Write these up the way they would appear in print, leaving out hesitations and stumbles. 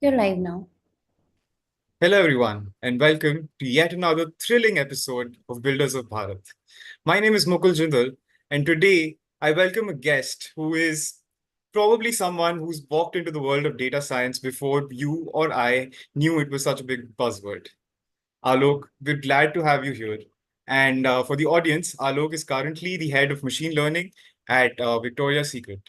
You're live now. Hello, everyone, and welcome to yet another thrilling episode of Builders of Bharat. My name is Mukul Jindal, and today I welcome a guest who is probably someone who's walked into the world of data science before you or I knew it was such a big buzzword. Alok, we're glad to have you here. And for the audience, Alok is currently the head of machine learning at Victoria's Secret.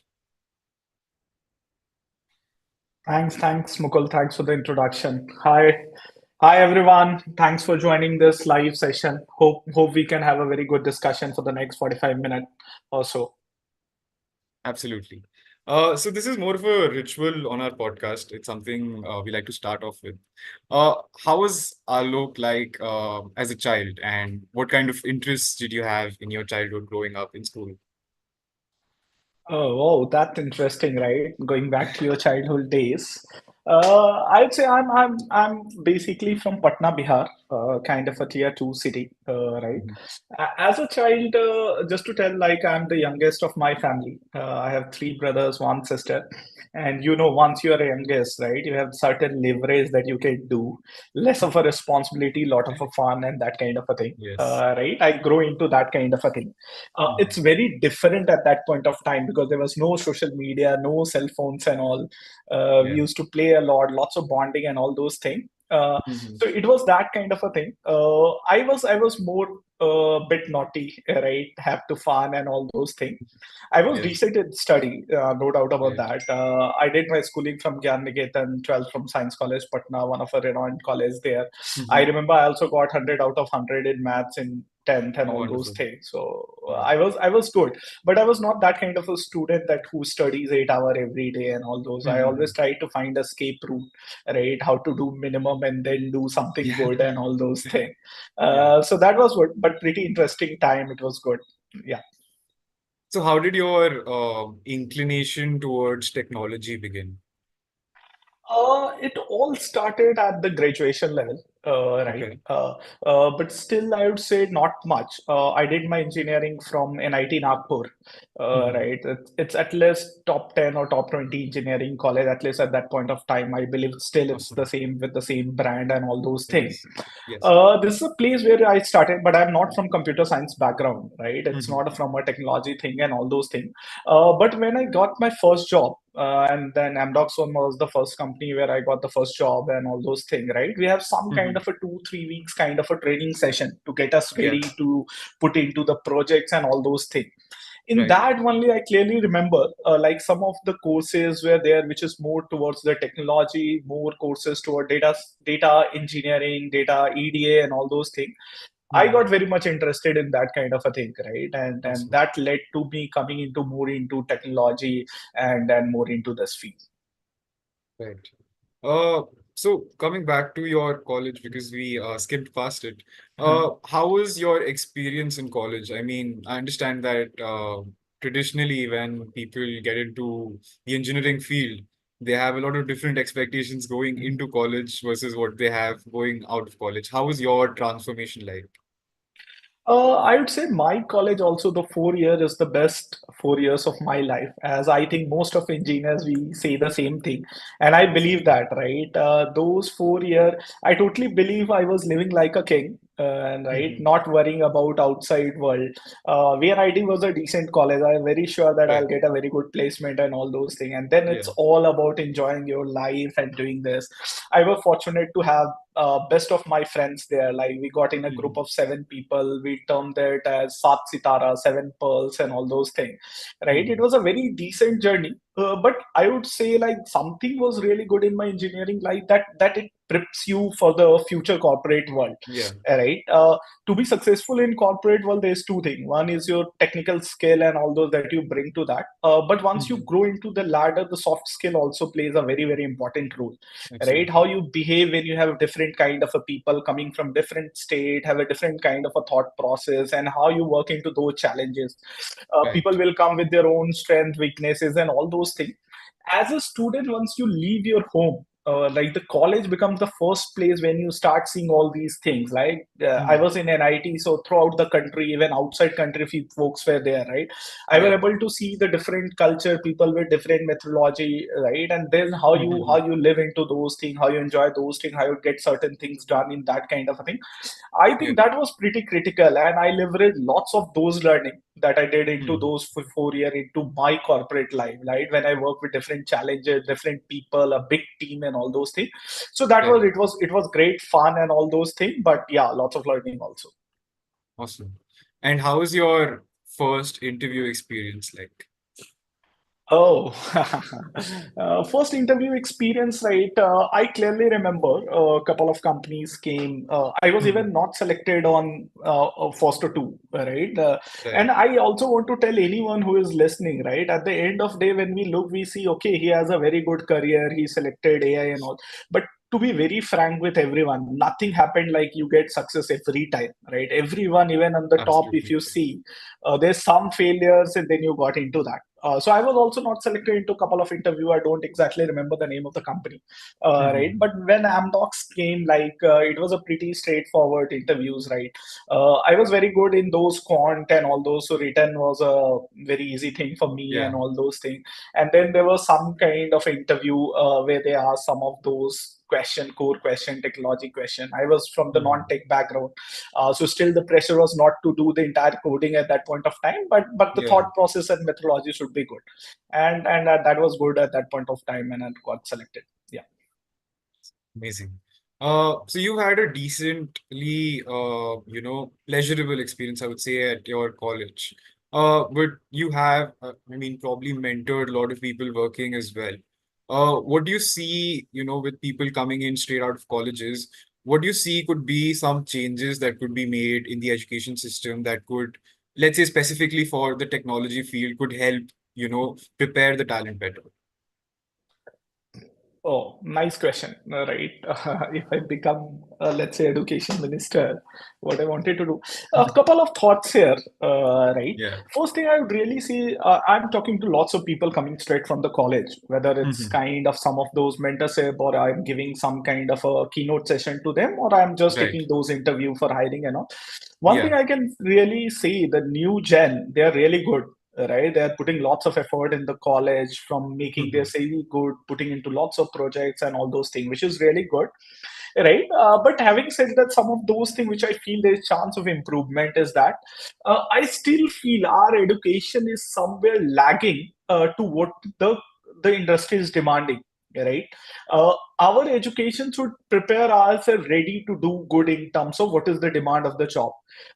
Thanks, Mukul. Thanks for the introduction. Hi, everyone. Thanks for joining this live session. Hope we can have a very good discussion for the next 45 minutes or so. Absolutely. So this is more of a ritual on our podcast. It's something we like to start off with. How was Alok like as a child, and what kind of interests did you have in your childhood growing up in school? Oh, wow, that's interesting, right? Going back to your childhood days. I'd say I'm basically from Patna, Bihar, kind of a tier two city, right? Mhm. As a child, just to tell, like I'm the youngest of my family. I have three brothers, one sister, and once you are a youngest, right, you have certain leverage that you can do, less of a responsibility, lot of a fun, and that kind of a thing. Yes. Right? I grow into that kind of a thing. It's Mhm. very different at that point of time because there was no social media, no cell phones and all. We Yeah. used to play a lot, lots of bonding and all those things. Mhm. So it was that kind of a thing. I was more bit naughty, right? Have to fun and all those things. I was Yeah. decent in study, no doubt about Right. that. I did my schooling from Gyan Niketan, 12th from Science College, Patna, one of a renowned college there. I Mhm. remember I also got 100 out of 100 in maths in 10th and all those Wonderful. things. So Yeah. I was good, but I was not that kind of a student that who studies 8 hour every day and all those. I always Mhm. try to find escape route, right? How to do minimum and then do something Yeah. good and all those things. Yeah. So that was good, but pretty interesting time. It was good. Yeah. So how did your inclination towards technology begin? It all started at the graduation level, right? Okay. But still, I would say not much. I did my engineering from NIT Nagpur, Mhm. right? It's at least top 10 or top 20 engineering college, at least at that point of time. I believe still it's the Awesome. same with the same brand and all those things. Yes. Yes. This is a place where I started, but I'm not from computer science background, right? It's Mhm. not from a technology thing and all those things. But when I got my first job, and then Amdocs was the first company where I got the first job and all those things, right? We have some kind Mhm. of a 2, 3 weeks kind of a training session to get us Yeah. ready to put into the projects and all those things. In Right. that only I clearly remember, like some of the courses were there which is more towards the technology, more courses toward data engineering, data EDA and all those things. I Mhm. got very much interested in that kind of a thing, right? And Awesome. that led to me coming into more into technology and then more into this field. Right. Uh, so coming back to your college because we skipped past it. How was your experience in college? I mean, I understand that traditionally when people get into the engineering field, they have a lot of different expectations going into college versus what they have going out of college. How was your transformation like? I would say my college also the 4 year is the best 4 years of my life, as I think most of engineers we say the same thing, and I believe Exactly. that, right? Those 4 year, I totally believe I was living like a king, and right, Hmm. not worrying about outside world. VNIT was a decent college. I'm very sure that I'll Right. get a very good placement and all those things, and then it's Yeah. all about enjoying your life and doing this. I was fortunate to have best of my friends there. Like we got in a group Hmm. of 7 people. We termed it as Sat Sitara, 7 pearls, and all those things. Right? It Hmm. was a very decent journey. But I would say like something was really good in my engineering life that it preps you for the future corporate world. Yeah. Right? To be successful in corporate world, there's two things. One is your technical skill and all those that you bring to that. But once you Hmm. grow into the ladder, the soft skill also plays a very very important role, right? How Absolutely. you behave when you have different kind of a people coming from different state, have a different kind of a thought process, and how you work into those challenges. People Right. will come with their own strength, weaknesses, and all those things. As a student, once you leave your home, like the college becomes the first place when you start seeing all these things. Like I Hmm. was in NIT, so throughout the country, even outside country, if folks were there, right? I was Yeah. able to see the different culture, people with different methodology, right? And then how Hmm. you live into those things, how you enjoy those things, how you get certain things done in that kind of a thing. I Yeah. think that was pretty critical, and I leveraged lots of those learning that I did into Hmm. those 4 year into my corporate life, right? When I work with different challenges, different people, a big team, and all those things. So that was Correct. it was great fun and all those things. But yeah, lots of learning also. Awesome. And how was your first interview experience like? Oh, first interview experience, right? I clearly remember a couple of companies came. I was Hmm. even not selected on Foster 2, right? And Right. I also want to tell anyone who is listening, right? At the end of day, when we look, we see, okay, he has a very good career. He selected AI and all. But to be very frank with everyone, nothing happened like you get success every time, right? Everyone, even on the top, if Absolutely. you see, there's some failures and then you got into that. So I was also not selected into a couple of interview. I don't exactly remember the name of the company, right? Hmm. But when Amdocs came, like it was a pretty straightforward interviews, right? I was very good in those quant and all those, so written was a very easy thing for me Yeah. and all those things. And then there was some kind of interview where they asked some of those core question, technology question. I was from the Hmm. non-tech background, so still the pressure was not to do the entire coding at that point of time, but the Yeah. thought process and methodology should be good, and that was good at that point of time, and I got selected. Yeah. Amazing. So you had a decently, pleasurable experience, I would say, at your college. But you have, I mean, probably mentored a lot of people working as well. What do you see, with people coming in straight out of colleges? What do you see could be some changes that could be made in the education system that could, let's say, specifically for the technology field, could help, prepare the talent better? Oh, nice question. Right. If I become, let's say, education minister, what I wanted to do, a couple of thoughts here. Right. Yeah. First thing I would really see, I'm talking to lots of people coming straight from the college, whether it's Mhm. kind of some of those mentorship or I'm giving some kind of a keynote session to them, or I'm just Right. taking those interview for hiring and all. One thing Yeah. I can really see, the new gen, they are really good, right? They are putting lots of effort in the college from making their Mhm. CV good, putting into lots of projects and all those things, which is really good, right? But having said that, some of those things which I feel there is chance of improvement is that I still feel our education is somewhere lagging to what the industry is demanding, right? Our education should prepare us ready to do good in terms of what is the demand of the job.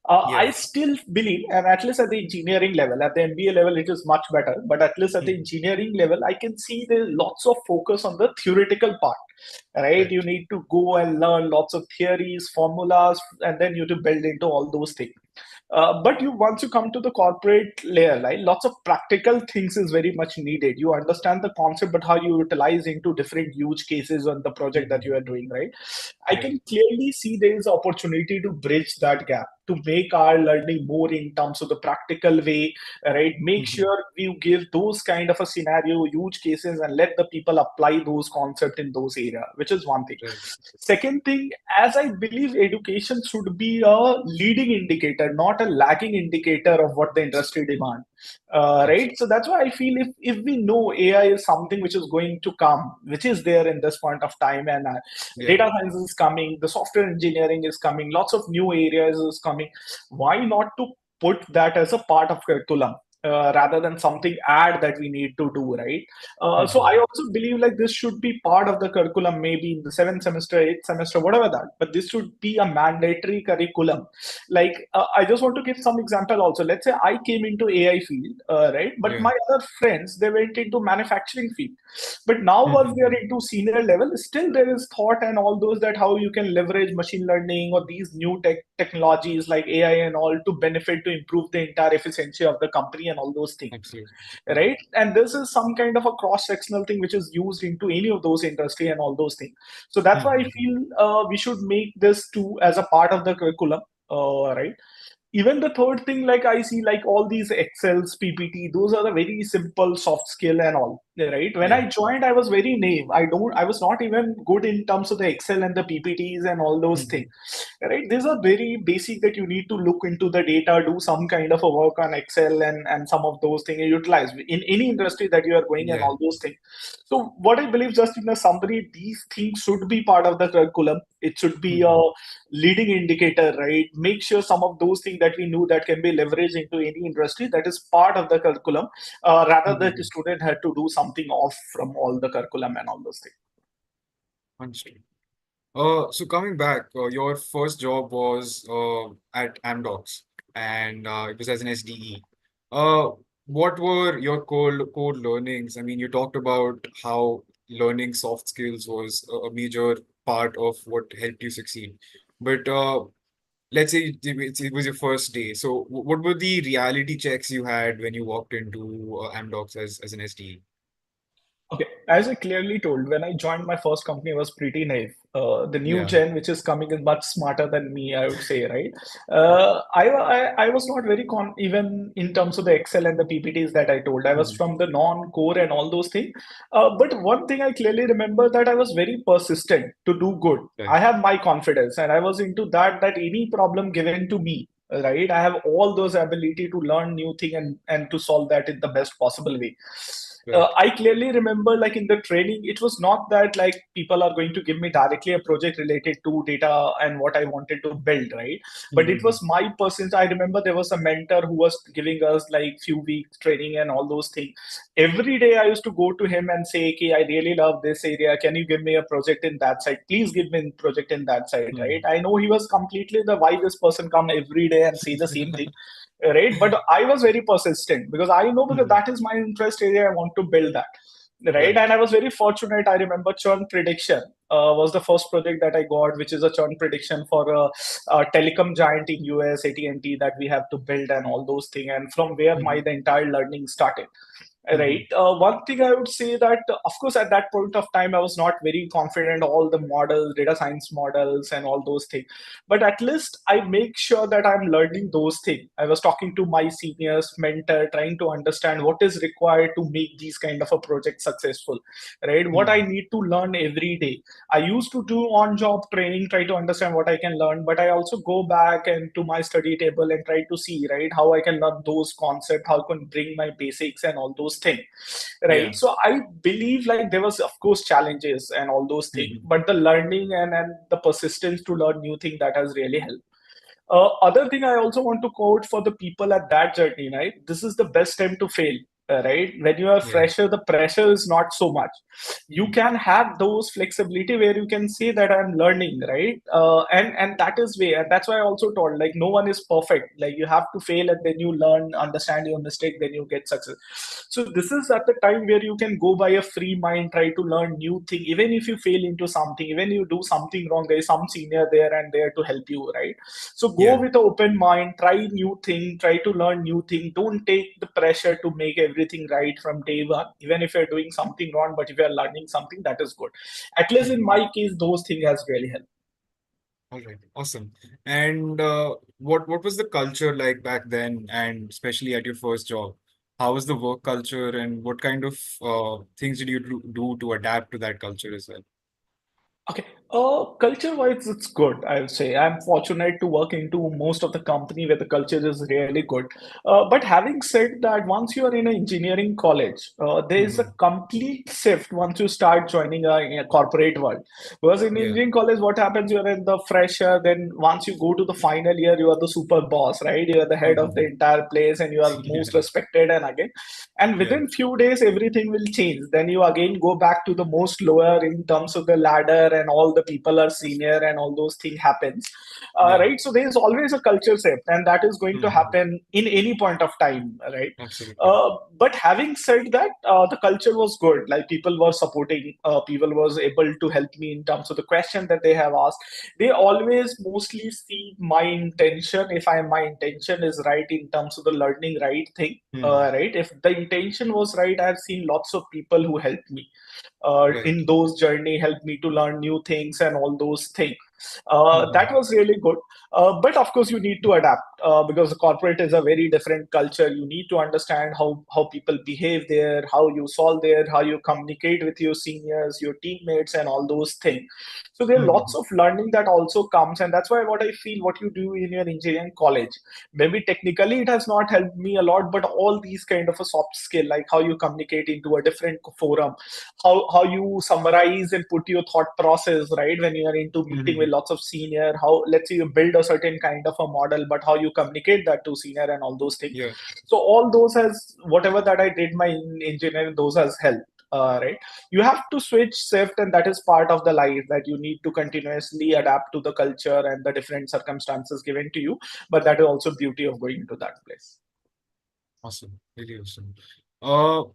I Yeah. still believe, and at least at the engineering level, at the MBA level, it is much better. But at least at the Mhm. engineering level, I can see there's lots of focus on the theoretical part, right? You Right. need to go and learn lots of theories, formulas, and then you to build into all those things. But you once you come to the corporate layer, right, lots of practical things is very much needed. You understand the concept, but how you utilize into different use cases on the project that you Mhm. are doing, right? I Right. can clearly see there is opportunity to bridge that gap, to make our learning more in terms of the practical way, right? Make Mhm. sure we give those kind of a scenario, use cases, and let the people apply those concepts in those area, which is one thing. Right. Second thing, as I believe education should be a leading indicator, not a lagging indicator of what the industry demand. Right. Absolutely. So that's why I feel if we know AI is something which is going to come, which is there in this point of time, and Yeah. data science is coming, the software engineering is coming, lots of new areas is coming. Why not to put that as a part of curriculum? Rather than something add that we need to do, right? So I Mhm. also believe like this should be part of the curriculum, maybe in the seventh semester, eighth semester, whatever that. But this should be a mandatory curriculum. Like I just want to give some example also. Let's say I came into AI field, right? But Yeah. my other friends they went into manufacturing field. But now once they are Mhm. into senior level, still there is thought and all those that how you can leverage machine learning or these new technologies like AI and all to benefit to improve the entire efficiency of the company and all those things, Absolutely. Yeah. right? And this is some kind of a cross-sectional thing which is used into any of those industry and all those things. So that's why I Mhm. feel we should make this too as a part of the curriculum, right? Even the third thing, like I see, like all these Excels, PPT, those are the very simple soft skill and all. right? When I Yeah. joined, I was very naive. I was not even good in terms of the Excel and the PPTs and all those things, Mhm. right? These are very basic that you need to look into the data, do some kind of a work on Excel and some of those things you utilize in any industry that you are going and Yeah. all those things. So what I believe, just in a summary, these things should be part of the curriculum. It should be a Mhm. leading indicator, right? Make sure some of those things that we knew that can be leveraged into any industry, that is part of the curriculum, rather that the Mhm. student had to do something off from all the curriculum and all those things. Understood. So coming back, your first job was at Amdocs, and it was as an SDE. Uh, what were your core learnings? I mean, you talked about how learning soft skills was a major part of what helped you succeed. But let's say it was your first day. So what were the reality checks you had when you walked into Amdocs as an SDE? Okay, as I clearly told, when I joined my first company, I was pretty naive. The new Yeah. gen, which is coming, is much smarter than me, I would say, right? I was not very even in terms of the Excel and the PPTs that I told. I was Mhm. from the non-core and all those things. But one thing I clearly remember that I was very persistent to do good. Right. I have my confidence, and I was into that any problem given to me, right? I have all those ability to learn new thing and to solve that in the best possible way. Right. I clearly remember, like in the training, it was not that like people are going to give me directly a project related to data and what I wanted to build, right? But it was Mhm. my person. I remember there was a mentor who was giving us like few weeks training and all those things. Every day I used to go to him and say, "Okay, I really love this area. Can you give me a project in that side? Please give me a project in that side." Right? Mhm. I know he was completely the why this person come every day and say the same thing, right? But I was very persistent because I know because Mhm. that is my interest area. I want to build that, right? Right. And I was very fortunate. I remember churn prediction was the first project that I got, which is a churn prediction for a telecom giant in US, AT&T, that we have to build and all those things. And from where my Mhm. the entire learning started. Right. Mhm. One thing I would say that, of course, at that point of time, I was not very confident all the models, data science models, and all those things. But at least I make sure that I'm learning those things. I was talking to my seniors, mentor, trying to understand what is required to make these kind of a project successful. Right. What I Mhm. need to learn every day. I used to do on-job training, try to understand what I can learn, but I also go back and to my study table and try to see, right, how I can learn those concepts, how I can bring my basics and all those things, right? Yeah. So I believe like there was, of course, challenges and all those things, Mhm. but the learning and the persistence to learn new thing that has really helped. Other thing I also want to quote for the people at that journey, right? This is the best time to fail, right? When you are Yeah. fresher, the pressure is not so much. You can have those flexibility where you can say that I'm learning, right? And that is way, and that's why I also told like no one is perfect. Like you have to fail and then you learn, understand your mistake, then you get success. So this is at the time where you can go by a free mind, try to learn new thing. Even if you fail into something, even you do something wrong, there is some senior there and there to help you, right? So go Yeah. with an open mind, try new thing, try to learn new thing. Don't take the pressure to make everything right from day one, even if you're doing something wrong, but if you're learning something, that is good. At least in Mhm. my case, those things has really helped. All right. Awesome. And what was the culture like back then, and especially at your first job? How was the work culture, and what kind of things did you do to adapt to that culture as well? Okay. Culture-wise, it's good, I would say. I'm fortunate to work into most of the company where the culture is really good. But having said that, once you are in an engineering college, there is a Mhm. complete shift once you start joining a corporate world. Because in Yeah. engineering college, what happens? You're in the fresher. Then once you go to the final year, you are the super boss, right? You are the head of the Mhm. entire place, and you are most Yeah. respected. And again, and Yeah. within few days everything will change. Then you again go back to the most lower in terms of the ladder, and all the people are senior and all those things happens, Yeah. right? So there is always a culture shift, and that is going to Mhm. happen in any point of time, right? Absolutely. But having said that, the culture was good. Like people were supporting, people was able to help me in terms of the question that they have asked. They always mostly see my intention. If my intention is right in terms of the learning right thing, Mhm. right? If the intention was right, I've seen lots of people who helped me Right. in those journey, helped me to learn new things and all those things. That Mhm. was really good. But of course, you need to adapt because the corporate is a very different culture. You need to understand how people behave there, how you solve there, how you communicate with your seniors, your teammates, and all those things. So there are lots Mhm. of learning that also comes, and that's why what I feel what you do in your engineering college, maybe technically it has not helped me a lot, but all these kind of a soft skill, like how you communicate into a different forum, how you summarize and put your thought process right when you are into meeting with Mhm. lots of senior, how let's say you build a certain kind of a model, but how you communicate that to senior and all those things. Yeah. So all those has whatever that I did my engineering, those has helped. Right, you have to switch shift, and that is part of the life that you need to continuously adapt to the culture and the different circumstances given to you, but that is also beauty of going to that place. Awesome. Really awesome.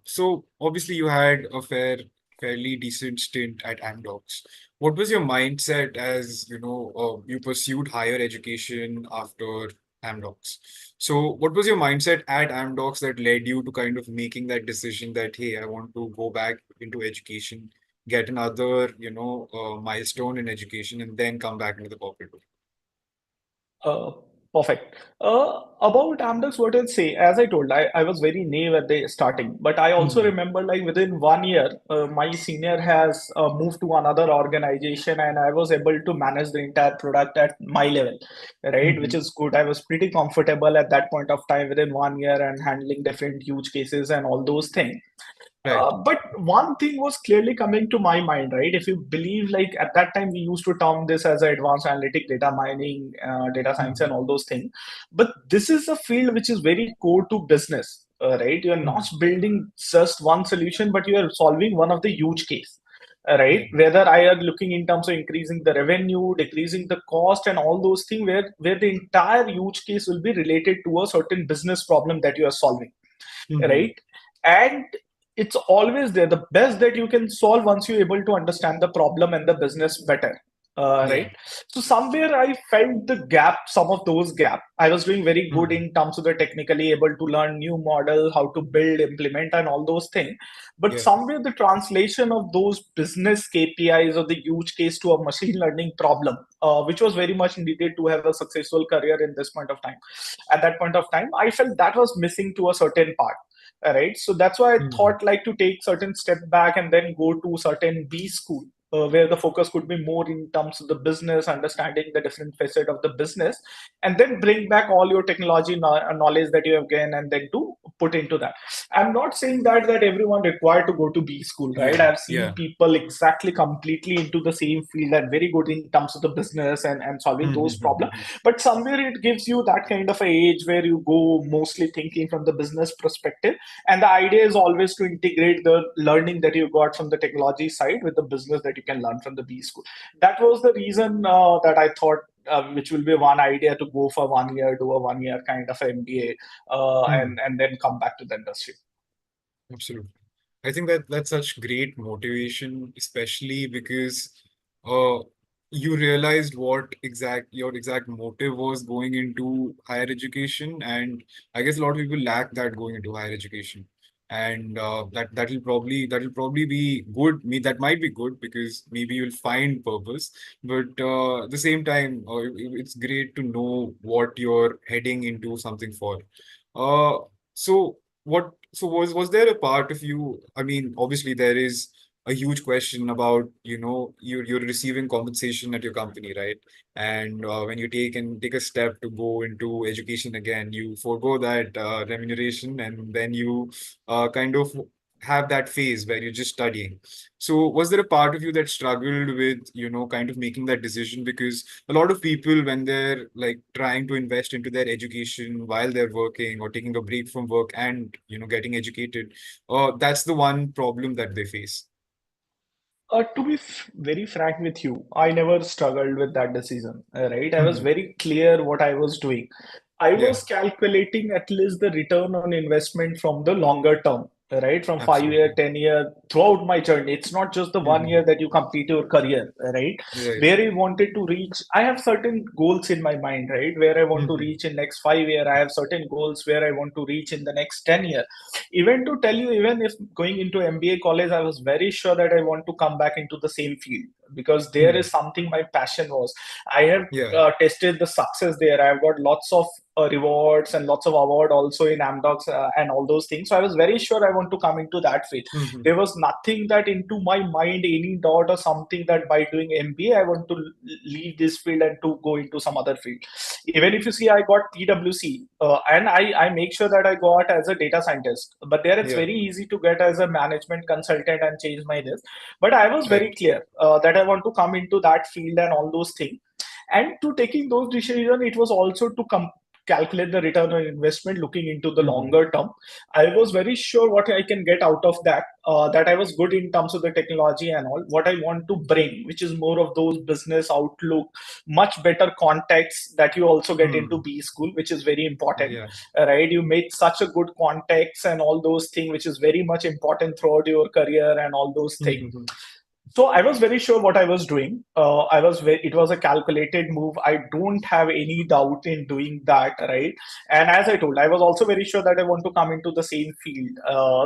So obviously you had a fairly decent stint at Amdocs. What was your mindset as, you pursued higher education after Amdocs? So what was your mindset at Amdocs that led you to kind of making that decision that, hey, I want to go back into education, get another, milestone in education, and then come back into the corporate world? Uh, Perfect. About Amdex, what I'll say, as I told, I was very naive at the starting, but I also Hmm. remember like within 1 year, my senior has moved to another organization and I was able to manage the entire product at my level, right? Which Hmm. is good. I was pretty comfortable at that point of time within 1 year and handling different huge cases and all those things. Right. But one thing was clearly coming to my mind, right? If you believe, like at that time, we used to term this as advanced analytic data mining, data science, and Hmm. all those things. But this is a field which is very core to business, right? You're not Hmm. building just one solution, but you are solving one of the huge case. Right, Yeah. whether I are looking in terms of increasing the revenue, decreasing the cost, and all those things, where the entire huge case will be related to a certain business problem that you are solving, Hmm. right? And it's always there. The best that you can solve once you're able to understand the problem and the business better. Yeah. Right. So somewhere I felt the gap, some of those gap. I was doing very good Hmm. in terms of the technically able to learn new model, how to build, implement, and all those things. But Yeah. somewhere the translation of those business KPIs or the use case to a machine learning problem, which was very much needed to have a successful career in this point of time. At that point of time, I felt that was missing to a certain part. Right, so that's why I Hmm. thought like to take certain step back and then go to certain B school, where the focus could be more in terms of the business, understanding the different facet of the business, and then bring back all your technology knowledge that you have gained and then to put into that. I'm not saying that everyone required to go to B school, right? Yeah. I've seen Yeah. people exactly completely into the same field and very good in terms of the business and solving those problems, Mm-hmm. but somewhere it gives you that kind of a age where you go mostly thinking from the business perspective, and the idea is always to integrate the learning that you got from the technology side with the business that you can learn from the B school. That was the reason that I thought, which will be one idea to go for 1 year, do a 1 year kind of MBA, and then come back to the industry. Absolutely. I think that that's such great motivation, especially because uh, you realized what exact your exact motive was going into higher education, and I guess a lot of people lack that going into higher education, and that'll probably be good. Me that might be good because maybe you'll find purpose, but at the same time, it's great to know what you're heading into something for. Uh, so was there a part of you? I mean, obviously there is a huge question about, you're receiving compensation at your company, right? And when you take a step to go into education again, you forego that remuneration, and then you kind of have that phase where you're just studying. So was there a part of you that struggled with, kind of making that decision? Because a lot of people, when they're like trying to invest into their education while they're working or taking a break from work and, getting educated, that's the one problem that they face. To be very frank with you, I never struggled with that decision, right? I was Mhm. very clear what I was doing. I Yeah, was calculating at least the return on investment from the longer term, right? From 5 year, absolutely. 10 year throughout my journey. It's not just the one Hmm. year that you complete your career, right? Right. Where you wanted to reach. I have certain goals in my mind, right? Where I want to Hmm. reach in next 5 year. I have certain goals where I want to reach in the next 10 year. Even to tell you, even if going into MBA college, I was very sure that I want to come back into the same field, because there is Hmm. something my passion was. I have Yeah. tested the success there. I've got lots of rewards and lots of award also in Amdocs and all those things. So I was very sure I want to come into that field. Hmm. There was nothing that into my mind, any doubt or something that by doing MBA, I want to leave this field and to go into some other field. Even if you see, I got PwC, and I make sure that I got as a data scientist. But there, it's Yeah. very easy to get as a management consultant and change my this. But I was very Right. clear that I want to come into that field and all those things. And to taking those decisions, it was also to calculate the return on investment, looking into the Hmm. longer term. I was very sure what I can get out of that, that I was good in terms of the technology and all, what I want to bring, which is more of those business outlook, much better context that you also get into Hmm. B school, which is very important, Yeah. right? You make such a good context and all those things, which is very much important throughout your career and all those things. Hmm. So I was very sure what I was doing. It was a calculated move. I don't have any doubt in doing that, right? And as I told, I was also very sure that I want to come into the same field.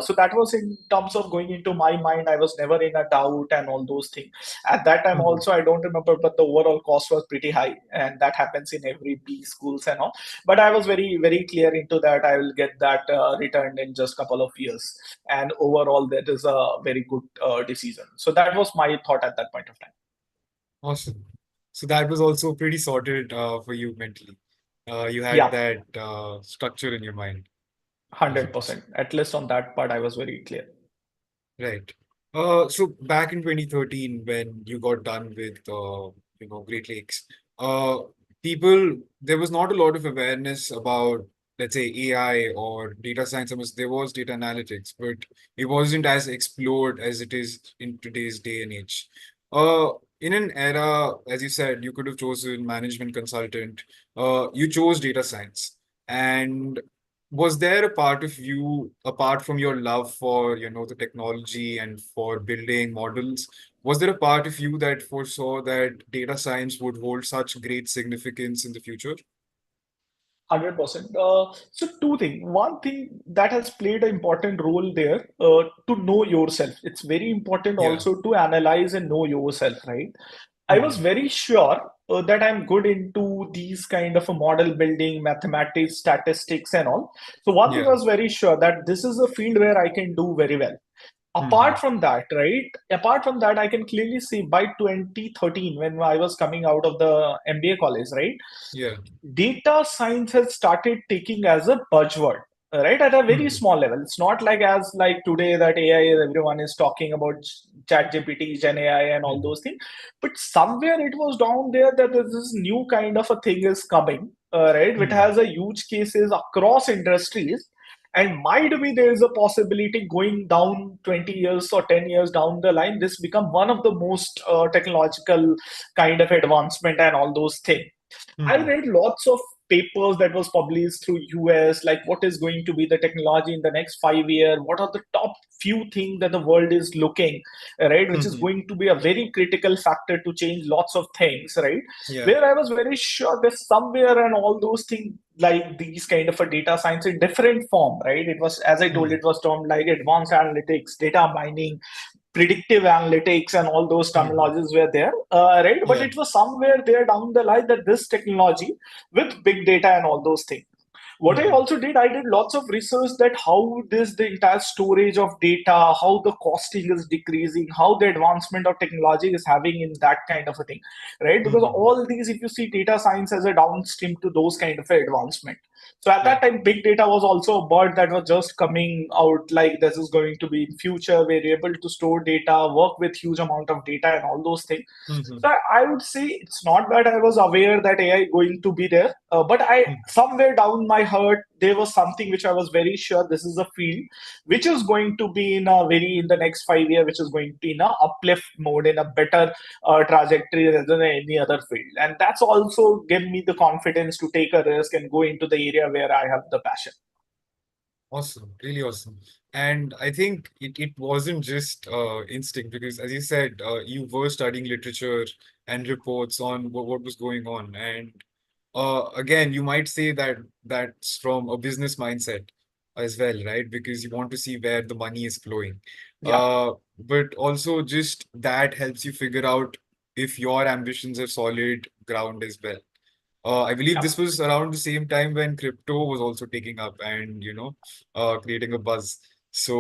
So that was in terms of going into my mind. I was never in a doubt and all those things. At that time, Hmm. also, I don't remember, but the overall cost was pretty high, and that happens in every B schools and all. But I was very, very clear into that. I will get that returned in just couple of years, and overall that is a very good decision. So that was my thought at that point of time. Awesome. So that was also pretty sorted for you mentally. You had Yeah, that structure in your mind. 100%, at least on that part I was very clear. Right. So back in 2013, when you got done with Great Lakes, uh, there was not a lot of awareness about, let's say, AI or data science. I mean, there was data analytics, but it wasn't as explored as it is in today's day and age. Uh, in an era, as you said, you could have chosen management consultant. You chose data science, and was there a part of you, apart from your love for, the technology and for building models, was there a part of you that foresaw that data science would hold such great significance in the future? 100%. So two things. One thing that has played an important role there, to know yourself. It's very important Yeah. also to analyze and know yourself, right? I was Hmm. very sure that I'm good into these kind of a model building, mathematics, statistics, and all. So one thing I Yeah. was very sure that this is a field where I can do very well. Hmm. Apart from that, I can clearly see by 2013, when I was coming out of the MBA college, right? Yeah. Data science has started taking as a buzzword, right, at a very Hmm. small level. It's not like as like today that AI, everyone is talking about chat gpt, gen AI and all Hmm. those things. But somewhere it was down there that this new kind of a thing is coming, right, which Hmm. has a huge cases across industries. And might be there is a possibility going down 20 years or 10 years down the line, this become one of the most technological kind of advancement and all those things. I Hmm. read lots of papers that was published through US, like what is going to be the technology in the next 5 years, what are the top few things that the world is looking, right, which is Hmm. going to be a very critical factor to change lots of things, right? Yeah. Where I was very sure that somewhere and all those things like these kind of a data science in different form, right? It was, as I told, Hmm. it was termed like advanced analytics, data mining, predictive analytics and all those Hmm. terminologies were there, right? But Yeah. it was somewhere there down the line that this technology with big data and all those things. What I Hmm. also did, I did lots of research that how this the entire storage of data, how the costing is decreasing, how the advancement of technology is having in that kind of a thing, right? Because Hmm. all these, if you see data science as a downstream to those kind of advancement. So at Yeah. that time, big data was also a bird that was just coming out like this is going to be in future. We're able to store data, work with huge amount of data and all those things. Hmm. So I would say it's not that I was aware that AI going to be there, but I somewhere down my heart there was something which I was very sure this is a field which is going to be in the next 5 years, which is going to be in a uplift mode, in a better trajectory rather than any other field, and that's also give me the confidence to take a risk and go into the area where I have the passion. Awesome, really awesome. And I think it wasn't just instinct because, as you said, you were studying literature and reports on what was going on. And again, you might say that that's from a business mindset as well, right? Because you want to see where the money is flowing. Yeah. But also just that helps you figure out. if your ambitions have solid ground as well. I believe Yeah. this was around the same time when crypto was also taking up and creating a buzz. So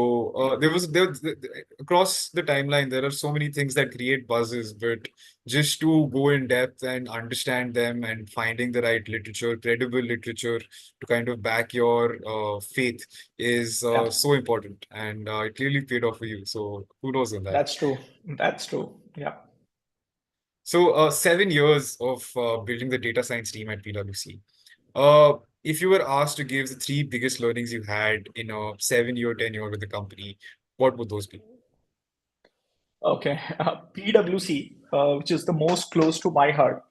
across the timeline there are so many things that create buzzes, but just to go in depth and understand them and finding the right literature, credible literature to kind of back your faith is Yeah. so important, and it clearly paid off for you. So kudos on that. That's true. That's true. Yeah. So 7 years of building the data science team at PwC. Uh, if you were asked to give the three biggest learnings you had in a 7 year tenure with the company, what would those be? Okay, PwC, which is the most close to my heart,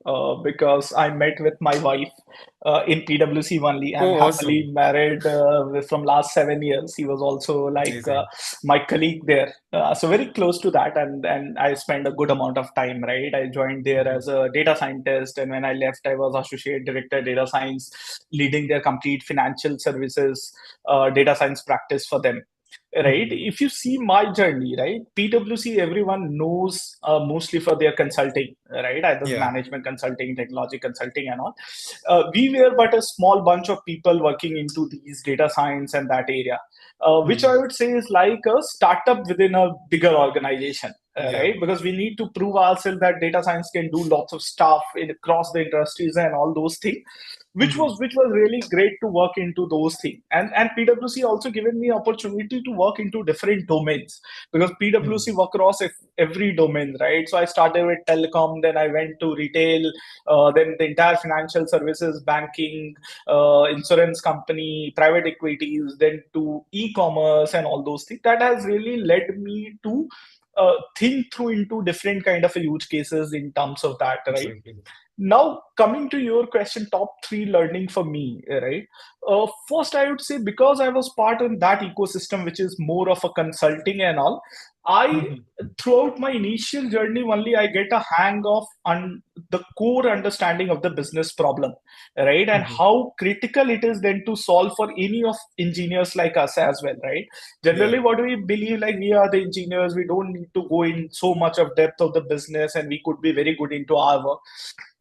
because I met with my wife in PwC only. I'm Oh, happily awesome. married from last 7 years. He was also like Amazing. my colleague there, so very close to that. And I spent a good amount of time. Right, I joined there Mhm. as a data scientist, and when I left, I was associate director data science, leading their complete financial services data science practice for them. Right, Mhm. if you see my journey, right, PwC everyone knows mostly for their consulting, right, either Yeah. management consulting, technology consulting and all. We were but a small bunch of people working into these data science and that area, which I Mhm. would say is like a startup within a bigger organization. Yeah. Right, because we need to prove ourselves that data science can do lots of stuff across the industries and all those things, Mhm. which was really great to work into those things. And PwC also given me opportunity to work into different domains, because Mhm. PwC work across every domain, right? So I started with telecom, then I went to retail, then the entire financial services, banking, insurance company, private equities, then to e-commerce and all those things. That has really led me to think through into different kind of use cases in terms of that, right? Absolutely. Now, coming to your question, top three learning for me, right? First, I would say because I was part in that ecosystem, which is more of a consulting and all, I Mhm. throughout my initial journey only I get a hang of the core understanding of the business problem, right? And Mhm. how critical it is then to solve for any of engineers like us as well, right? Generally, Yeah. what we believe, like we are the engineers, we don't need to go in so much of depth of the business, and we could be very good into our work.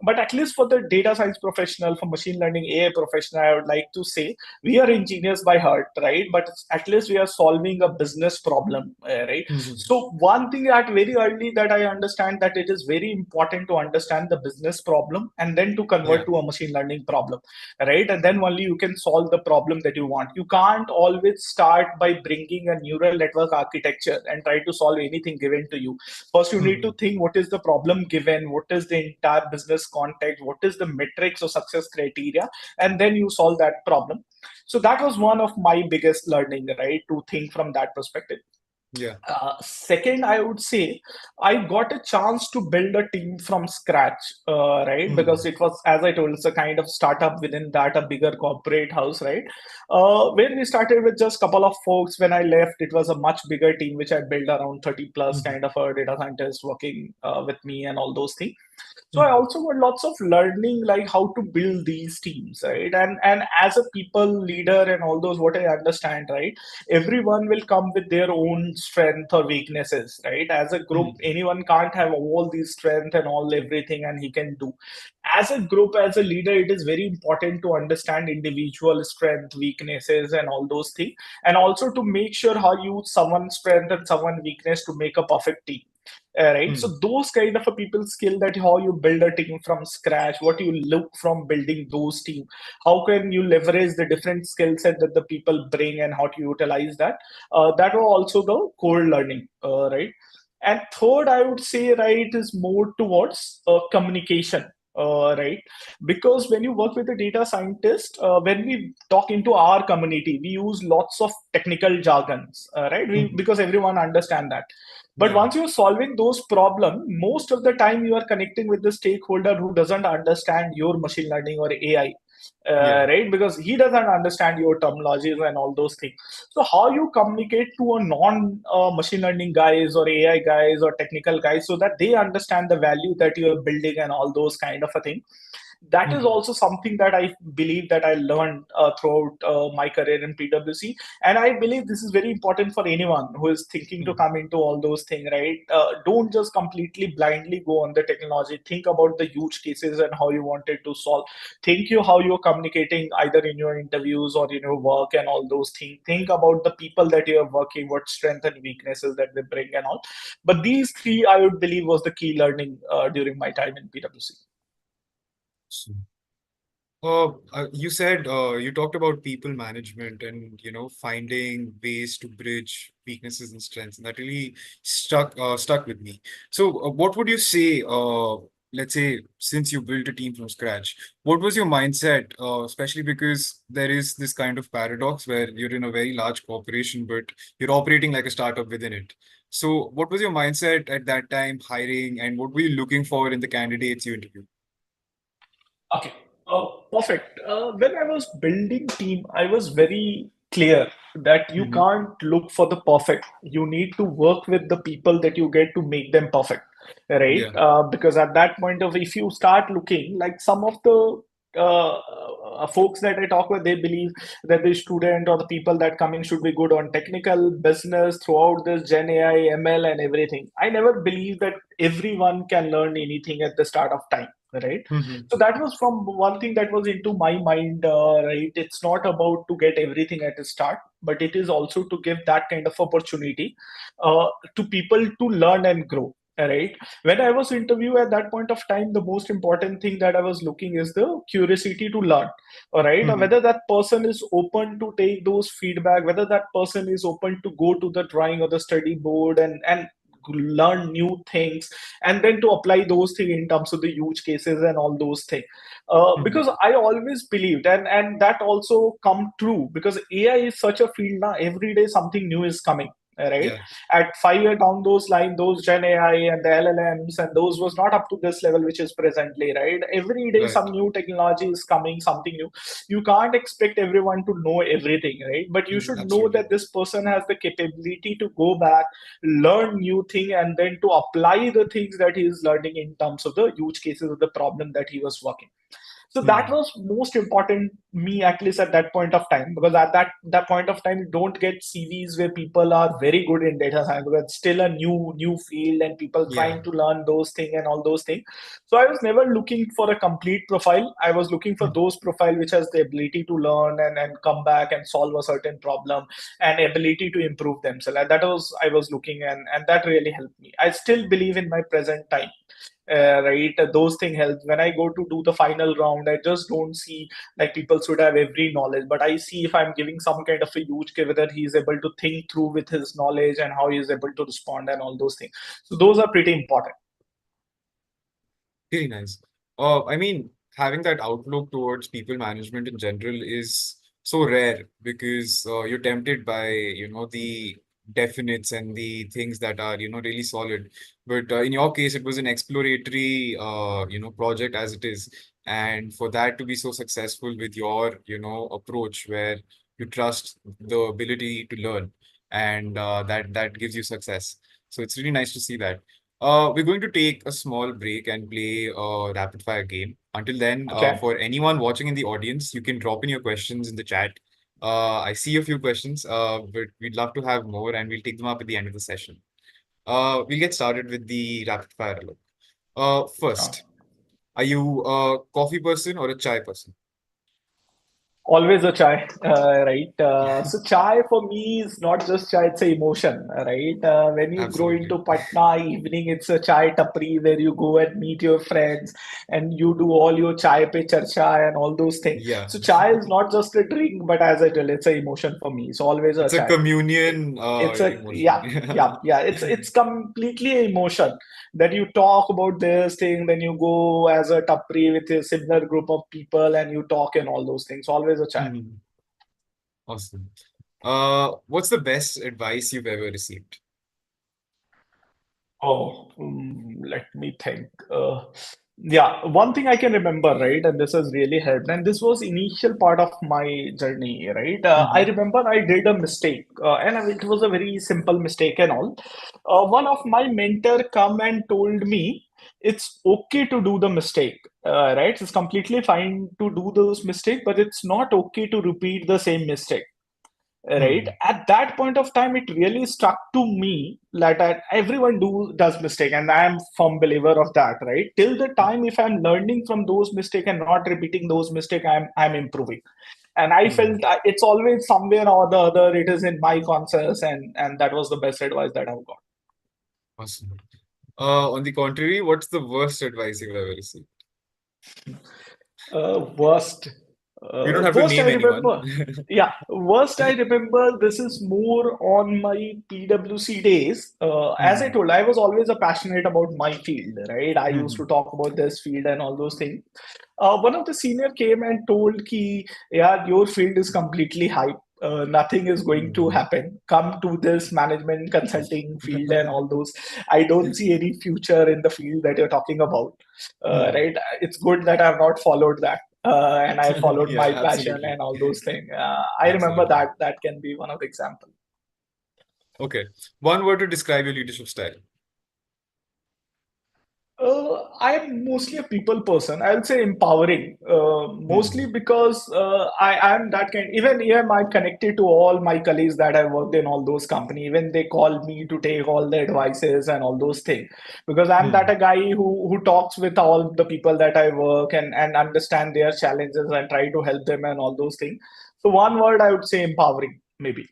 But at least for the data science professional, for machine learning AI professional, I would like to say we are engineers by heart, right? But at least we are solving a business problem, right? Mhm. So one thing at very early that I understand, that it is very important to understand the business problem and then to convert Yeah. to a machine learning problem, right? And then only you can solve the problem that you want. You can't always start by bringing a neural network architecture and try to solve anything given to you. First, you need to Mhm. think what is the problem given, what is the entire business context, what is the metrics or success criteria, and then you solve that problem. So that was one of my biggest learning, right? To think from that perspective. Yeah. Second, I would say I got a chance to build a team from scratch, right? Because Mhm. it was, as I told, it's a kind of startup within that, a bigger corporate house, right? Where we started with just a couple of folks. When I left, it was a much bigger team, which I built around 30 plus Mhm. kind of a data scientists working with me and all those things. So I Mhm. also got lots of learning, like how to build these teams, right? And as a people leader and all those, what I understand, right, everyone will come with their own strength or weaknesses, right? As a group, Mhm. anyone can't have all these strength and all everything and he can do. As a group, as a leader, it is very important to understand individual strength, weaknesses and all those things, and also to make sure how you use someone's strength and someone weakness to make a perfect team. Right, so Mhm. those kind of a people skill, that how you build a team from scratch, what you look from building those team, how can you leverage the different skill set that the people bring and how to utilize that, that was also the core learning, right? And third, I would say, right, is more towards communication, right? Because when you work with a data scientist, when we talk into our community, we use lots of technical jargons, right? Mhm. Because everyone understand that. But Yeah. once you're solving those problems, most of the time you are connecting with the stakeholder who doesn't understand your machine learning or AI, Yeah. right? Because he doesn't understand your terminologies and all those things. So how you communicate to a non machine learning guys or AI guys or technical guys so that they understand the value that you are building and all those kind of a thing. That is Hmm. also something that I believe that I learned throughout my career in PwC. And I believe this is very important for anyone who is thinking to come into all those things, right? Don't just completely blindly go on the technology. Think about the huge cases and how you wanted to solve. Think you how you're communicating either in your interviews or in your work and all those things. Think about the people that you are working, what strength and weaknesses that they bring and all. But these three, I would believe, was the key learning during my time in PwC. You said you talked about people management and finding ways to bridge weaknesses and strengths, and that really stuck with me. So, what would you say? Let's say since you built a team from scratch, what was your mindset? Especially because there is this kind of paradox where you're in a very large corporation, but you're operating like a startup within it. So, what was your mindset at that time, hiring, and what were you looking for in the candidates you interviewed? Okay. Perfect. When I was building team, I was very clear that you Hmm. can't look for the perfect. You need to work with the people that you get to make them perfect, right? Yeah. Because at that point of, if you start looking like some of the folks that I talk with, they believe that the student or the people that coming should be good on technical business throughout this Gen AI, ML, and everything. I never believe that everyone can learn anything at the start of time, right? Hmm. So that was from one thing that was into my mind, right? It's not about to get everything at the start, but it is also to give that kind of opportunity to people to learn and grow. Right. When I was interview at that point of time, the most important thing that I was looking is the curiosity to learn. All right. Hmm. Whether that person is open to take those feedback, whether that person is open to go to the drawing or the study board and learn new things and then to apply those things in terms of the use cases and all those things, Hmm. because I always believed and that also come true because AI is such a field now. Every day something new is coming, right? Yeah. At 5 year down those line, those Gen AI and the LLMs and those was not up to this level which is presently, right? Every day Right. some new technology is coming, something new. You can't expect everyone to know everything, right? But you should know Absolutely. that this person has the capability to go back, learn new thing, and then to apply the things that he is learning in terms of the use cases of the problem that he was working. So that Hmm. was most important me, at least at that point of time, because at that point of time you don't get CVs where people are very good in data science because it's still a new field and people Yeah. trying to learn those things and all those things. So I was never looking for a complete profile. I was looking for Hmm. those profile which has the ability to learn and come back and solve a certain problem and ability to improve themselves. And that was I was looking, and that really helped me. I still believe in my present time, right? Those things help. When I go to do the final round, I just don't see like people should have every knowledge, but I see if I'm giving some kind of a huge kid, whether he's able to think through with his knowledge and how he is able to respond and all those things. So those are pretty important. Very nice. I mean, having that outlook towards people management in general is so rare because you're tempted by, the definites and the things that are, really solid. But in your case, it was an exploratory, project as it is. And for that to be so successful with your, approach where you trust the ability to learn and that gives you success. So it's really nice to see that. We're going to take a small break and play a rapid fire game. Until then, Okay. for anyone watching in the audience, you can drop in your questions in the chat. I see a few questions, but we'd love to have more and we'll take them up at the end of the session. We'll get started with the rapid fire. Alok. Uh, First, are you a coffee person or a chai person? Always a chai, right? So chai for me is not just chai; it's a emotion, right? When you grow Absolutely. into Patna evening, it's a chai tapri where you go and meet your friends and you do all your chai pe charcha and all those things. Yeah. So chai is not just a drink, but as I tell, it's a emotion for me. So always a It's a chai. communion It's a emotion. yeah. It's completely a emotion that you talk about this thing, then you go as a tapri with a similar group of people and you talk and all those things. Always a chai. Mhm. Awesome. What's the best advice you've ever received? Oh, let me think. Yeah, one thing I can remember, right, and this has really helped, and this was initial part of my journey, right? I Hmm. remember I did a mistake, and it was a very simple mistake and all. One of my mentor come and told me it's okay to do the mistake, right? It's completely fine to do those mistakes, but it's not okay to repeat the same mistake, right? Hmm. At that point of time, it really struck to me that everyone does mistake, and I am firm believer of that, right? Till the time if I'm learning from those mistake and not repeating those mistake, I'm improving. And I Hmm. felt that it's always somewhere or the other it is in my conscious, and that was the best advice that I've got. Awesome. On the contrary, what's the worst advice you've ever received? Worst. You don't have to Worst I name anyone. remember. Yeah, worst I remember. This is more on my PwC days. As I Hmm. told, I was always a passionate about my field, right? I used Hmm. to talk about this field and all those things. One of the senior came and told ki, yeah, your field is completely hype. Nothing is going to Hmm. happen. Come to this management consulting field and all those. I don't see any future in the field that you're talking about. Hmm. Right? It's good that I've not followed that, and I followed Yeah, my passion absolutely. and all those things. I remember Absolutely. that. That can be one of the examples. Okay. One word to describe your leadership style. I'm mostly a people person. I'll say empowering, mostly Hmm. because I am that kind. Even I'm connected to all my colleagues that I worked in all those companies. Even they call me to take all the advices and all those things, because I'm that Hmm. a guy who talks with all the people that I work and understand their challenges and try to help them and all those things. So one word I would say empowering, maybe.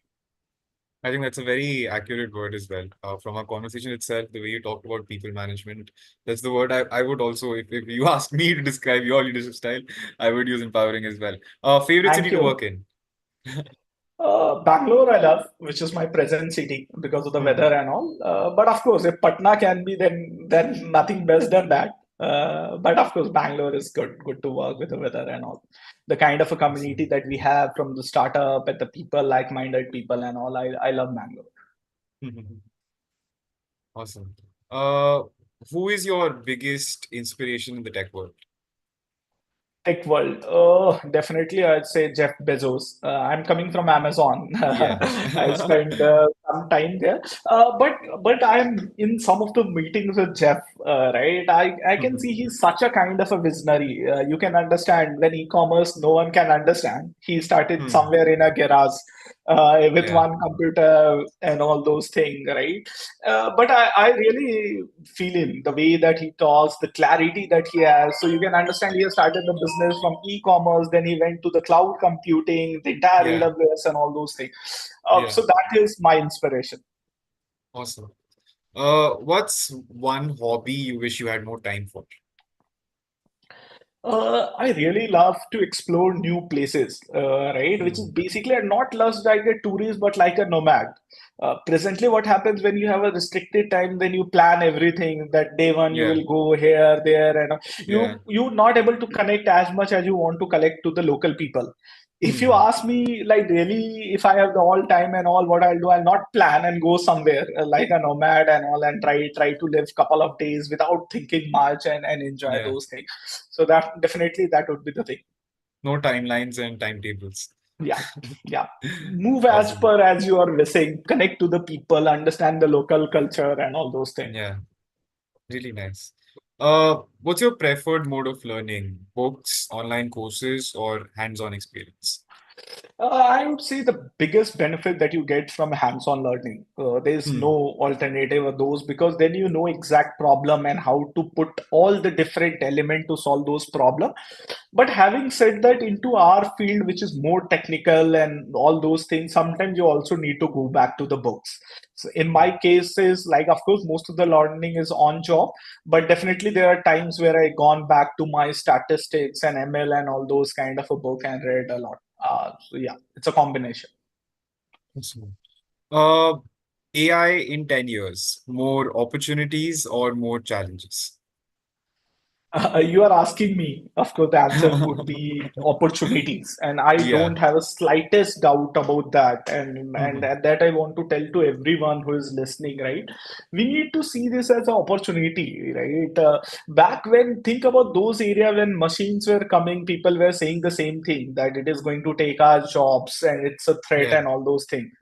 I think that's a very accurate word as well. From our conversation itself, the way you talked about people management, that's the word I would also, if you ask me to describe your leadership style, I would use empowering as well. Favorite city Thank to you. work in? Bangalore, I love, which is my present city because of the weather Hmm. and all. But of course, if Patna can be, then nothing best than that. But of course, Bangalore is good to work with the weather and all. The kind of a community Awesome. that we have from the startup and the people, like-minded people and all. I love Bangalore. Awesome. Uh, who is your biggest inspiration in the tech world? Tech world. Oh, definitely, I'd say Jeff Bezos. I'm coming from Amazon. Yeah. I spent some time there, but I'm in some of the meetings with Jeff. Right, I can see he's such a kind of a visionary. You can understand when e-commerce, no one can understand. He started Hmm. somewhere in a garage with Yeah. one computer and all those things, right? But I really feel him, the way that he talks, the clarity that he has. So you can understand he has started the business from e-commerce, then he went to the cloud computing, the entire Yeah. AWS and all those things. Yeah. So that is my inspiration. Awesome. What's one hobby you wish you had more time for? I really love to explore new places, right? Which is Hmm. basically not just like a tourist, but like a nomad. Presently, what happens when you have a restricted time, then you plan everything. That day one, you Yeah. will go here, there, and Yeah. you're not able to connect as much as you want to collect to the local people. If you Hmm. ask me, like really, if I have the all time and all, what I'll do, I'll not plan and go somewhere like a nomad and all, and try to live couple of days without thinking much and enjoy Yeah. those things. So that definitely that would be the thing. No timelines and timetables. Yeah, yeah. Move as Awesome. per as you are wishing, connect to the people, understand the local culture and all those things. Yeah. Really nice. What's your preferred mode of learning? Books, online courses, or hands-on experience? I would say the biggest benefit that you get from hands-on learning, there's no Hmm. alternative of those, because then you know exact problem and how to put all the different element to solve those problem. But having said that, into our field, which is more technical and all those things, sometimes you also need to go back to the books. So in my cases, like of course, most of the learning is on job, but definitely there are times where I gone back to my statistics and ML and all those kind of a book and read a lot. So yeah, it's a combination. Awesome. Uh, AI in 10 years, more opportunities or more challenges? You are asking me, of course, the answer would be opportunities, and I Yeah. don't have a slightest doubt about that. And Mhm. that I want to tell to everyone who is listening, right? We need to see this as an opportunity, right? Back when think about those area when machines were coming, people were saying the same thing that it is going to take our jobs and it's a threat Yeah. and all those things.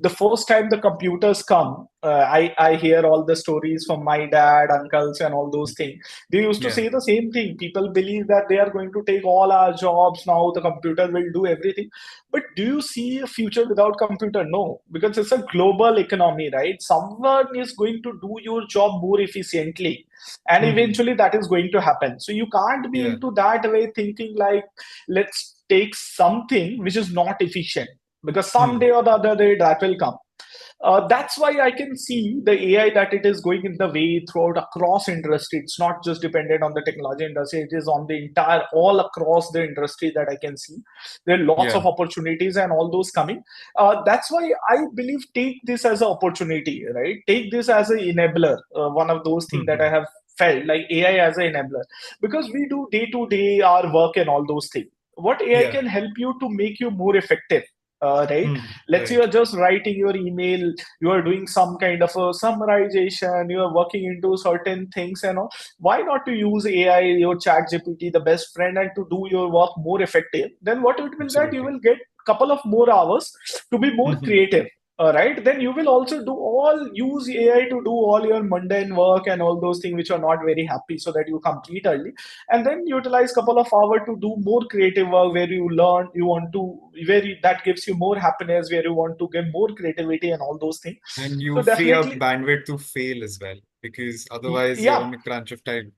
The first time the computers come, I hear all the stories from my dad, uncles, and all those things. They used to Yeah. say the same thing. People believe that they are going to take all our jobs now. The computer will do everything. But do you see a future without computer? No, because it's a global economy, right? Someone is going to do your job more efficiently, and Hmm. eventually that is going to happen. So you can't be Yeah. into that way thinking like, let's take something which is not efficient, because Hmm. someday or the other day that will come. That's why I can see the AI that it is going in the way throughout across industry. It's not just dependent on the technology industry. It is on the entire all across the industry that I can see. There are lots Yeah. of opportunities and all those coming. That's why I believe take this as an opportunity, right? Take this as an enabler. One of those things that I Hmm. have felt like AI as an enabler, because we do day to day our work and all those things. What AI Yeah. can help you to make you more effective, right? Hmm. Let's say you Right. are just writing your email, you are doing some kind of a summarization, you are working into certain things and all. Why not to use AI, your chat GPT, the best friend, and to do your work more effective? Then what it will that you Absolutely. will get couple of more hours to be more Hmm. creative. Right, then you will also do all use AI to do all your mundane work and all those things which are not very happy, so that you complete early, and then utilize couple of hours to do more creative work where you learn, you want to, that gives you more happiness, where you want to get more creativity and all those things. And So you free up definitely, bandwidth to fail as well, because otherwise you're yeah, on a crunch of time.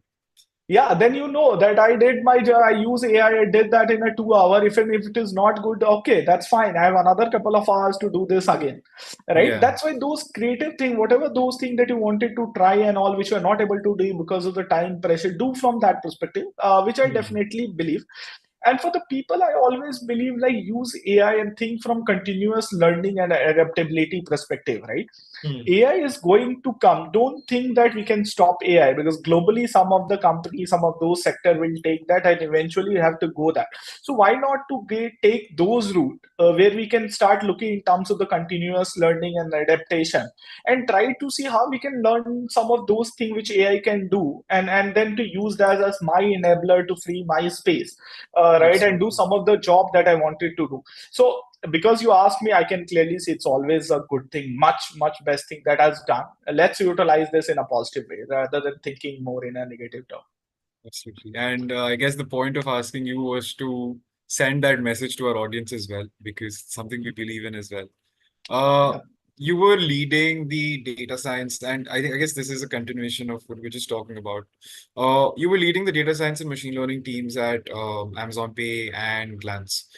yeah, then you know that I did my job, I use AI, I did that in a 2 hour. Even if it is not good, okay, that's fine, I have another couple of hours to do this again, right? Yeah. That's why those creative thing, whatever those things that you wanted to try and all, which you are not able to do because of the time pressure, do from that perspective, which I Hmm. definitely believe. And for the people, I always believe like use AI and think from continuous learning and adaptability perspective, right? Hmm. AI is going to come. Don't think that we can stop AI, because globally some of the companies, some of those sector will take that, and eventually you have to go that. So why not to take those route, where we can start looking in terms of the continuous learning and adaptation, and try to see how we can learn some of those things which AI can do, and then to use that as my enabler to free my space, right, and do Absolutely. some of the job that I wanted to do. So because you asked me, I can clearly see it's always a good thing, much best thing that has done. Let's utilize this in a positive way rather than thinking more in a negative term. Absolutely. And I guess the point of asking you was to send that message to our audience as well, because it's something we believe in as well. Uh, Yeah. you were leading the data science, and I guess this is a continuation of what we are just talking about. You were leading the data science and machine learning teams at Amazon Pay and Glance.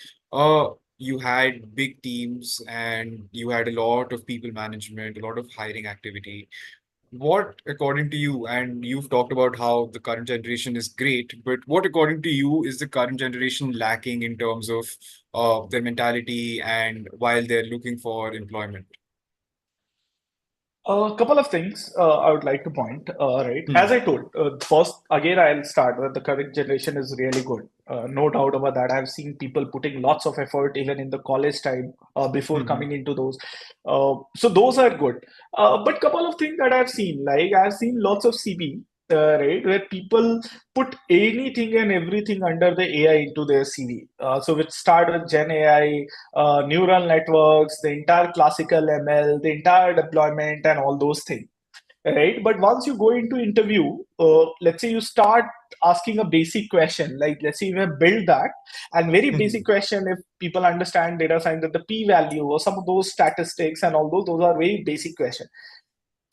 You had big teams, and you had a lot of people management, a lot of hiring activity. What, according to you, and you've talked about how the current generation is great, but what, according to you, is the current generation lacking in terms of their mentality and while they're looking for employment? A couple of things I would like to point. Right, as Hmm. I told, first again I'll start with the current generation is really good. No doubt about that. I've seen people putting lots of effort even in the college time before Hmm. coming into those. So those are good. But couple of things that I've seen, like I've seen lots of CB, right, where people put anything and everything under the AI into their CV. So which start with Gen AI, neural networks, the entire classical ML, the entire deployment, and all those things. Right. But once you go into interview, let's say you start asking a basic question, like let's say you have built that, and very basic Hmm. question, if people understand data science, that the p value or some of those statistics and all those are very basic questions.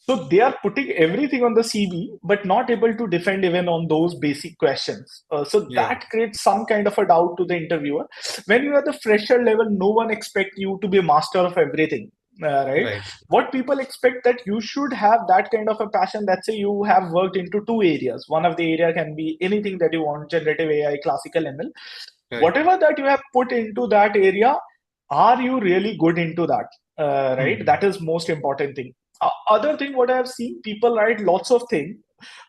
So they are putting everything on the CV, but not able to defend even on those basic questions. So Yeah. that creates some kind of a doubt to the interviewer. When you are the fresher level, no one expects you to be a master of everything. Right? Right. What people expect that you should have that kind of a passion. Let's say you have worked into two areas. One of the area can be anything that you want, generative AI, classical ML. Right. Whatever that you have put into that area, are you really good into that? Right, Hmm. that is most important thing. Other thing what I have seen, people write lots of things,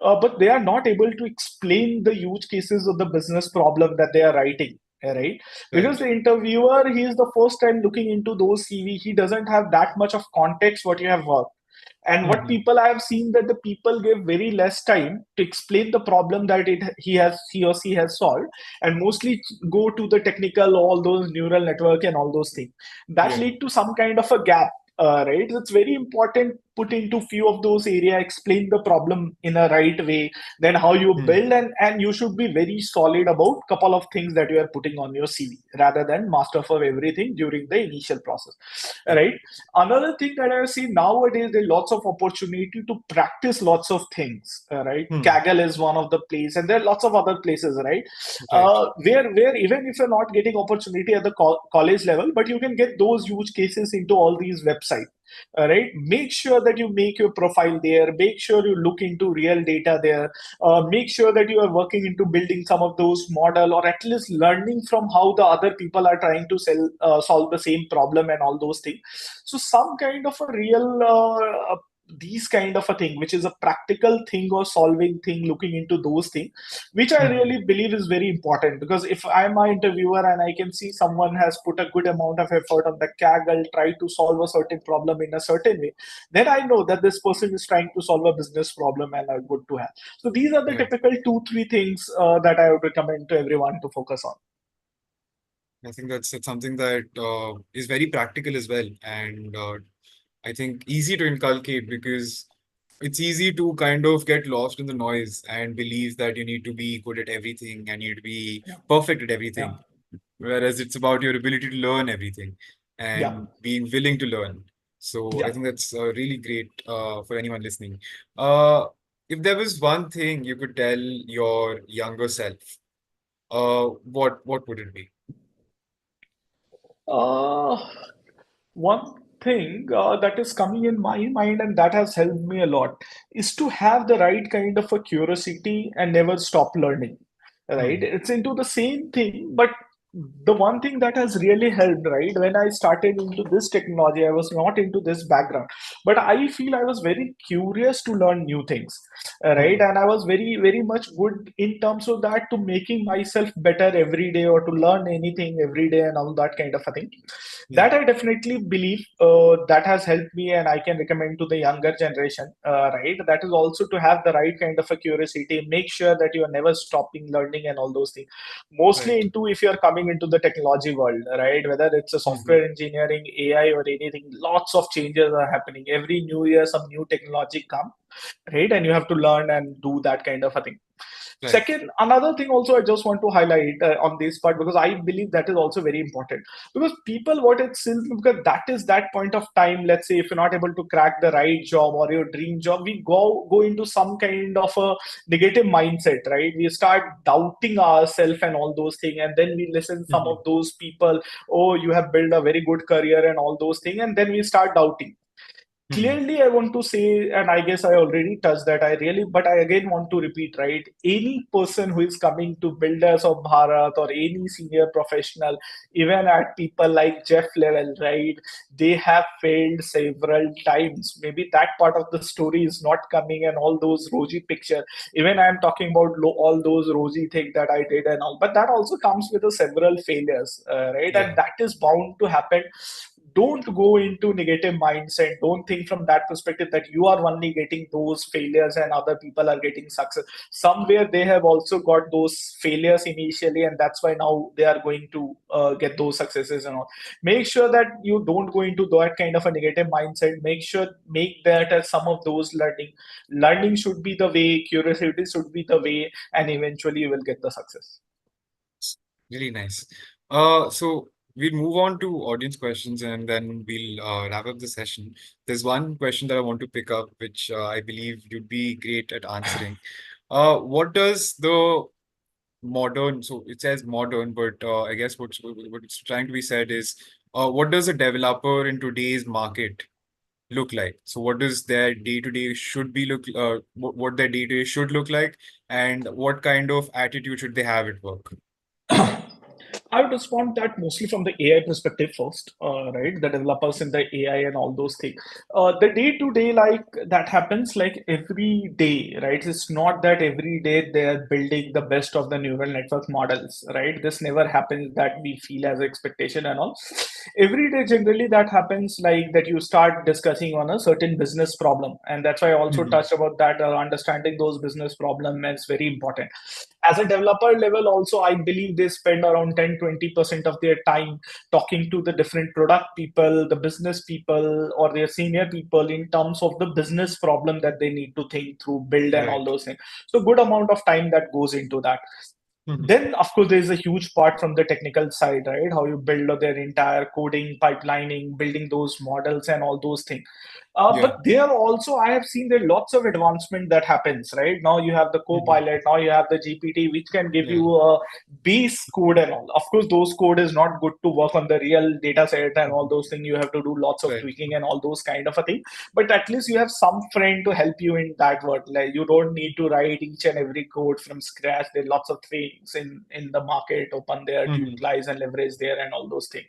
but they are not able to explain the use cases of the business problem that they are writing, right? Because Right. the interviewer, he is the first time looking into those CV, he doesn't have that much of context what you have worked. And what Hmm. people I have seen, that the people give very less time to explain the problem that he or she has solved, and mostly go to the technical, all those neural network and all those things that Yeah. lead to some kind of a gap. Right, it's very important put into few of those area, explain the problem in a right way, then how you Hmm. build, and you should be very solid about couple of things that you are putting on your CV rather than master for everything during the initial process. Yeah. Right, another thing that I see nowadays, there are lots of opportunity to practice lots of things. Right, Hmm. Kaggle is one of the place, and there are lots of other places, right, Right. where even if you're not getting opportunity at the college level, but you can get those use cases into all these websites. Right, make sure that you make your profile there, make sure you look into real data there, make sure that you are working into building some of those model, or at least learning from how the other people are trying to solve the same problem and all those things. So some kind of a real these kind of a thing, which is a practical thing or solving thing, looking into those things, which I Hmm. really believe is very important. Because if I'm an interviewer and I can see someone has put a good amount of effort on the Kaggle, try to solve a certain problem in a certain way, then I know that this person is trying to solve a business problem and are good to have. So these are the Right. typical two, three things that I would recommend to everyone to focus on. I think that's something that is very practical as well, and I think easy to inculcate because it's easy to kind of get lost in the noise and believe that you need to be good at everything and you need to be Yeah, perfect at yeah, everything. Whereas it's about your ability to learn everything yeah, and being willing to learn. So I yeah. think that's really great for anyone listening. Uh, if there was one thing you could tell your younger self, what would it be? Uh, One thing that is coming in my mind and that has helped me a lot is to have the right kind of a curiosity and never stop learning. Right? Hmm. It's into the same thing, but the one thing that has really helped, right, when I started into this technology, I was not into this background, but I feel I was very curious to learn new things. Right, Hmm. and I was very, very much good in terms of that, to making myself better every day, or to learn anything every day and all that kind of a thing. Yeah. That I definitely believe that has helped me, and I can recommend to the younger generation. Right, that is also to have the right kind of a curiosity, make sure that you are never stopping learning and all those things. Mostly Right. into, if you are coming into the technology world, right, whether it's a Hmm. software engineering, AI, or anything, lots of changes are happening every new year. Some new technology come, right, and you have to learn and do that kind of a thing. Right. Second, another thing also I just want to highlight on this part, because I believe that is also very important. Because people, what it's still, because that is that point of time, let's say if you're not able to crack the right job or your dream job, we go into some kind of a negative mindset, right? We start doubting ourselves and all those things, and then we listen some Hmm. of those people, oh, you have built a very good career and all those things, and then we start doubting. Hmm. Clearly, I want to say, and I guess I already touched that, I really, but I again want to repeat, right, any person who is coming to Builders of Bharat, or any senior professional, even at people like Jeff level, right, they have failed several times. Maybe that part of the story is not coming, and all those rosy picture, even I'm talking about all those rosy things that I did and all, but that also comes with the several failures. Right, and Yeah. that is bound to happen. Don't go into negative mindset, don't think from that perspective that you are only getting those failures and other people are getting success. Somewhere they have also got those failures initially, and that's why now they are going to get those successes and all. Make sure that you don't go into that kind of a negative mindset. Make that as some of those learning should be the way, curiosity should be the way, and eventually you will get the success. Really nice. So we'll move on to audience questions and then we'll wrap up the session. There's one question that I want to pick up, which I believe you'd be great at answering. What does the modern, so it says modern, but I guess what's trying to be said is, what does a developer in today's market look like? So what does their day-to-day should be what their day-to-day should look like, and what kind of attitude should they have at work? I would respond that mostly from the AI perspective first, right? The developers in the AI and all those things. The day to day, like that happens like every day, right? It's not that every day they're building the best of the neural network models, right? This never happens that we feel as expectation and all. Every day, generally, that happens like that you start discussing on a certain business problem. And that's why I also Mhm. touched about that. Understanding those business problem is very important. As a developer level also, I believe they spend around 10-20% of their time talking to the different product people, the business people, or their senior people in terms of the business problem that they need to think through, build, and all Right. those things. So good amount of time that goes into that. Mhm. Then of course there's a huge part from the technical side, right? How you build their entire coding, pipelining, building those models and all those things. Yeah. But there also I have seen there lots of advancement that happens, right? Now you have the Mhm. Copilot, now you have the GPT, which can give Yeah. you a base code and all. Of course, those code is not good to work on the real data set and all Mhm. those things. You have to do lots of Right. tweaking and all those kind of a thing. But at least you have some friend to help you in that work. Like you don't need to write each and every code from scratch. There are lots of things in the market open there to Mhm. utilize and leverage there and all those things.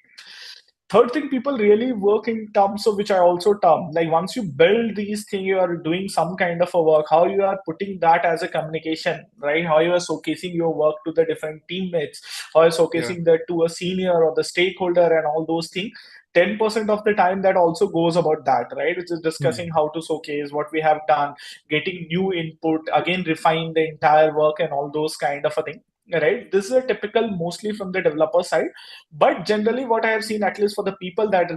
Third thing, people really work in terms of which I also term like once you build these things, you are doing some kind of a work. How you are putting that as a communication, right? How you are showcasing your work to the different teammates, how you're Yeah. showcasing that to a senior or the stakeholder and all those things. 10% of the time that also goes about that, right? Which is discussing Mhm. how to showcase what we have done, getting new input, again refine the entire work and all those kind of a thing, right? This is a typical mostly from the developer side. But generally what I have seen, at least for the people that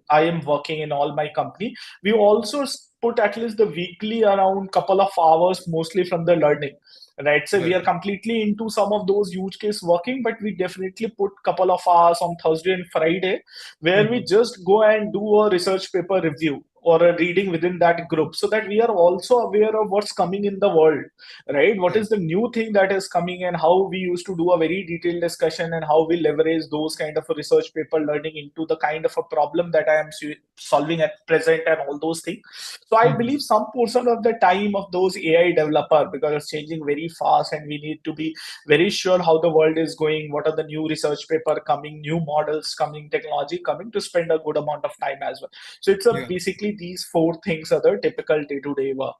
I am working in all my company, we also put at least the weekly around couple of hours mostly from the learning, right? So we are Right. completely into some of those use case working, but we definitely put couple of hours on Thursday and Friday where we Mhm. just go and do a research paper review or a reading within that group, so that we are also aware of what's coming in the world, right? What Right. is the new thing that is coming, and how we used to do a very detailed discussion, and how we leverage those kind of a research paper learning into the kind of a problem that I am solving at present and all those things. So I Mhm. believe some portion of the time of those AI developer, because it's changing very fast and we need to be very sure how the world is going, what are the new research paper coming, new models coming, technology coming, to spend a good amount of time as well. So it's a Yeah. basically these four things are the typical day-to-day work.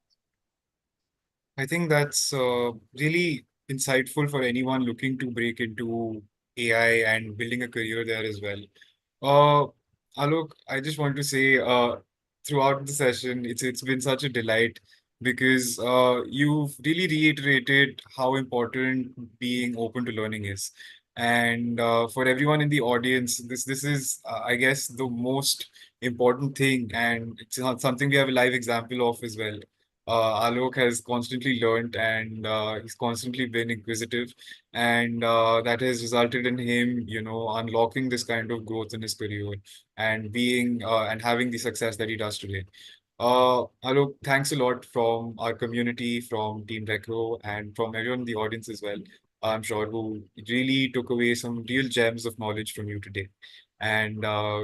I think that's really insightful for anyone looking to break into AI and building a career there as well. Uh, Alok, I just want to say, throughout the session, it's been such a delight because you've really reiterated how important being open to learning is. And for everyone in the audience, this is, I guess, the most important thing, and it's not something we have a live example of as well. Alok has constantly learned, and he's constantly been inquisitive, and that has resulted in him, unlocking this kind of growth in his career and being and having the success that he does today. Alok, thanks a lot from our community, from Team Recro, and from everyone in the audience as well. I'm sure who really took away some real gems of knowledge from you today, and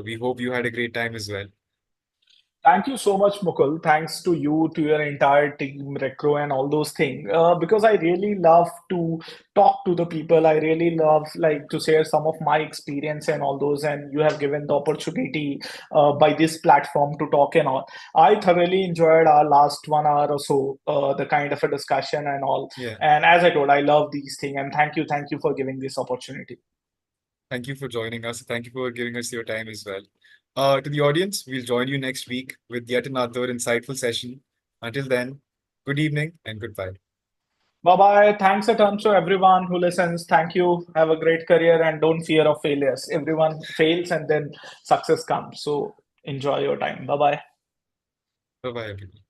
we hope you had a great time as well. Thank you so much, Mukul. Thanks to you, to your entire team, Recro, and all those things. Because I really love to talk to the people. I really love like to share some of my experience and all those. And you have given the opportunity by this platform to talk and all. I thoroughly enjoyed our last 1 hour or so, the kind of a discussion and all. Yeah. And as I told, I love these things. And thank you for giving this opportunity. Thank you for joining us. Thank you for giving us your time as well. To the audience, we'll join you next week with yet another insightful session. Until then, good evening and goodbye. Bye bye. Thanks a ton to everyone who listens. Thank you. Have a great career and don't fear of failures. Everyone fails and then success comes. So enjoy your time. Bye bye. Bye bye, everyone.